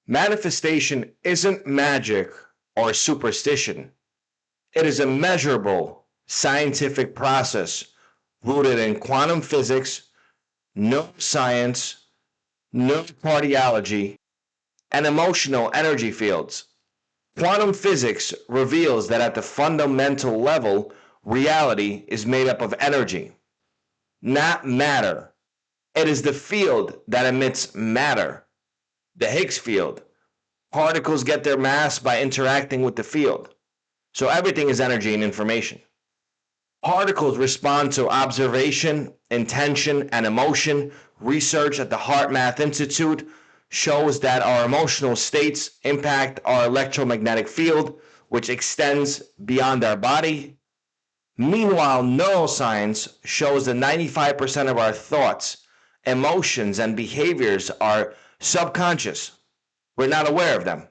Manifestation isn't magic or superstition. It is a measurable scientific process rooted in quantum physics, neuroscience, neurocardiology, and emotional energy fields. Quantum physics reveals that at the fundamental level, reality is made up of energy, not matter. It is the field that emits matter, the Higgs field. Particles get their mass by interacting with the field. So everything is energy and information. Particles respond to observation, intention, and emotion. Research at the HeartMath Institute shows that our emotional states impact our electromagnetic field, which extends beyond our body. Meanwhile, neuroscience shows that 95% of our thoughts, emotions, and behaviors are subconscious. We're not aware of them.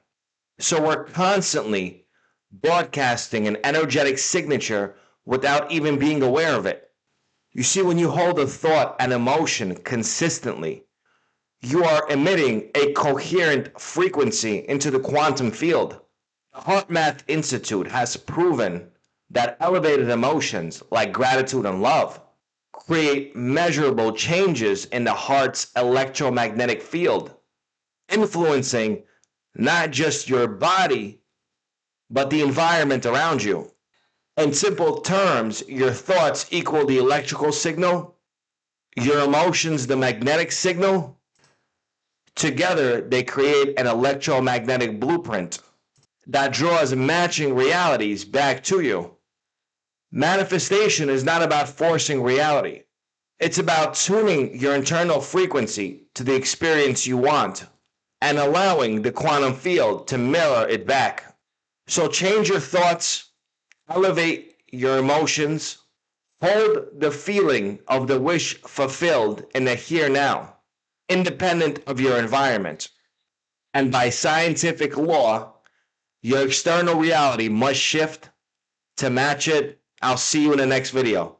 So we're constantly broadcasting an energetic signature without even being aware of it. You see, when you hold a thought and emotion consistently, you are emitting a coherent frequency into the quantum field. The HeartMath Institute has proven that elevated emotions like gratitude and love create measurable changes in the heart's electromagnetic field, influencing not just your body, but the environment around you. In simple terms, your thoughts equal the electrical signal, your emotions the magnetic signal. Together, they create an electromagnetic blueprint that draws matching realities back to you. Manifestation is not about forcing reality. It's about tuning your internal frequency to the experience you want and allowing the quantum field to mirror it back. So change your thoughts, elevate your emotions, hold the feeling of the wish fulfilled in the here now, independent of your environment. And by scientific law, your external reality must shift to match it. I'll see you in the next video.